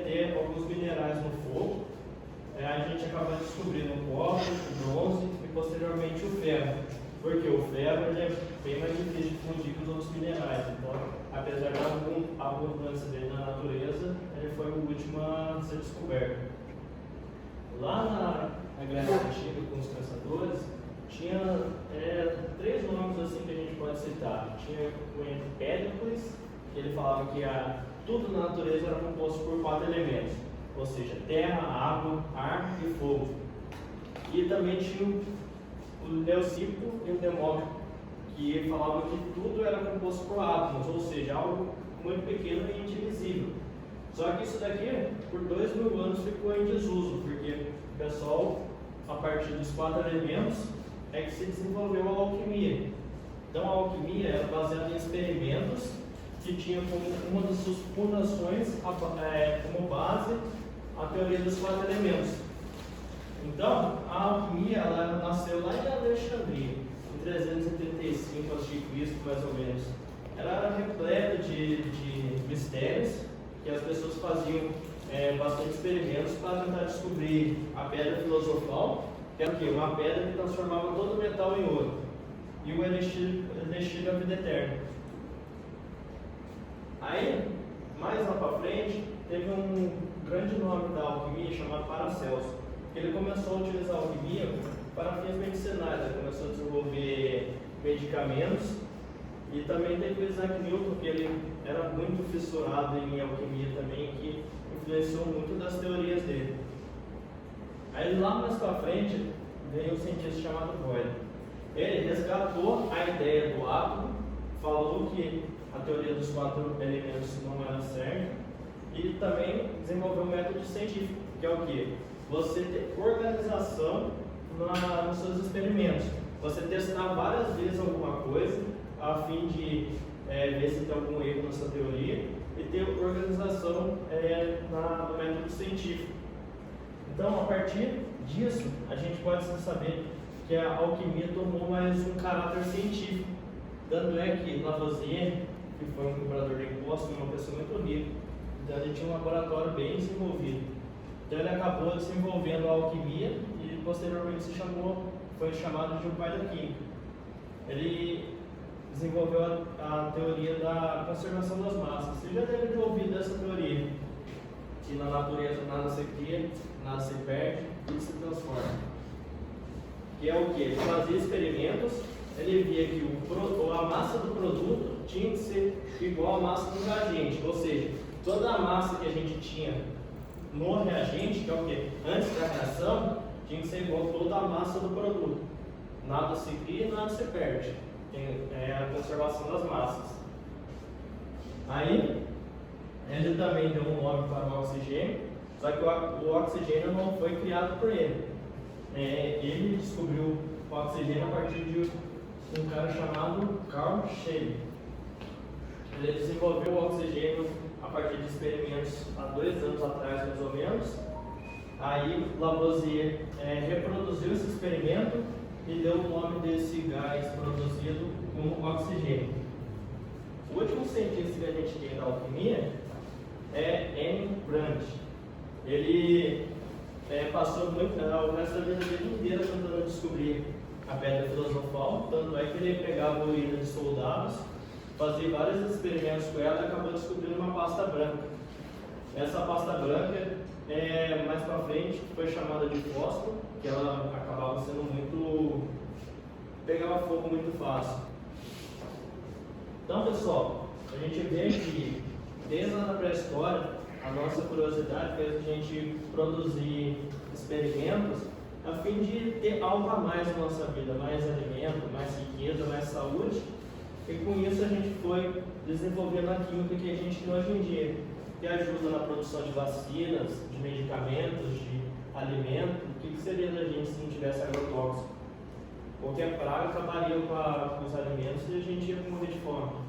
derreter alguns minerais no fogo, a gente acaba descobrindo o cobre, o bronze e posteriormente o ferro. Porque o ferro ele é bem mais difícil de fundir que os outros minerais. Então, apesar da abundância dele na natureza, ele foi o último a ser descoberto. Lá na Grécia Antiga, com os caçadores, tinha três nomes assim que a gente pode citar. Tinha o Empédocles, que ele falava que tudo na natureza era composto por 4 elementos, ou seja, terra, água, ar e fogo. E também tinha o Leucipo e o Demócrito, que falavam que tudo era composto por átomos, ou seja, algo muito pequeno e indivisível. Só que isso daqui, por 2000 anos, ficou em desuso, porque o pessoal, a partir dos 4 elementos, é que se desenvolveu a alquimia. Então a alquimia era baseada em experimentos que tinham como uma das suas fundações como base a teoria dos 4 elementos. Então a alquimia ela nasceu lá em Alexandria, em 335 a.C., mais ou menos. Ela era repleta de mistérios que as pessoas faziam bastante experimentos para tentar descobrir a pedra filosofal, que era o quê? Uma pedra que transformava todo o metal em ouro, e o elixir da vida eterna. Aí, mais lá para frente, teve um grande nome da alquimia chamado Paracelso, que ele começou a utilizar a alquimia para fins medicinais. Ele começou a desenvolver medicamentos, e também teve o Isaac Newton, que ele era muito fissurado em alquimia também, que influenciou muito das teorias dele. Aí lá mais para frente veio um cientista chamado Boyle. Ele resgatou a ideia do átomo, falou que a teoria dos 4 elementos não era certa, e também desenvolveu um método científico, que é o quê? Você ter organização nos seus experimentos. Você testar várias vezes alguma coisa, a fim de ver se tem algum erro na sua teoria, e ter organização no método científico. Então, a partir disso, a gente pode saber que a alquimia tomou mais um caráter científico. Tanto é que Lavoisier, que foi um cobrador de impostos, uma pessoa muito rica, então ele tinha um laboratório bem desenvolvido. Então ele acabou desenvolvendo a alquimia e posteriormente foi chamado de o pai da química. Ele desenvolveu a teoria da conservação das massas. Você já deve ter ouvido essa teoria, que na natureza nada se cria, nada se perde, tudo se transforma. Que é o que? Ele fazia experimentos, ele via que a massa do produto tinha que ser igual à massa do reagente, ou seja, toda a massa que a gente tinha no reagente, que é o que? Antes da reação, tinha que ser igual a toda a massa do produto. Nada se cria, nada se perde. É a conservação das massas. Aí, ele também deu um nome para o oxigênio, só que o oxigênio não foi criado por ele. Ele descobriu o oxigênio a partir de um cara chamado Carl Scheele. Ele desenvolveu o oxigênio a partir de experimentos há 2 anos atrás, mais ou menos. Aí Lavoisier reproduziu esse experimento e deu o nome desse gás produzido como oxigênio. O último cientista que a gente tem da alquimia é Emil Brand. Ele passou o resto da vida dele inteira tentando descobrir a pedra filosofal, tanto é que ele pegava a urina de soldados, fazia vários experimentos com ela e acabou descobrindo uma pasta branca. Essa pasta branca, mais para frente, foi chamada de fósforo, que ela acabava sendo pegava fogo muito fácil. Então, pessoal, a gente vê que desde a pré-história, a nossa curiosidade fez a gente produzir experimentos a fim de ter algo a mais na nossa vida, mais alimento, mais riqueza, mais saúde, e com isso a gente foi desenvolvendo a química que a gente tem hoje em dia, que ajuda na produção de vacinas, de medicamentos, de alimentos. O que seria da gente se não tivesse agrotóxico? Qualquer praga acabaria com os alimentos e a gente ia morrer de fome.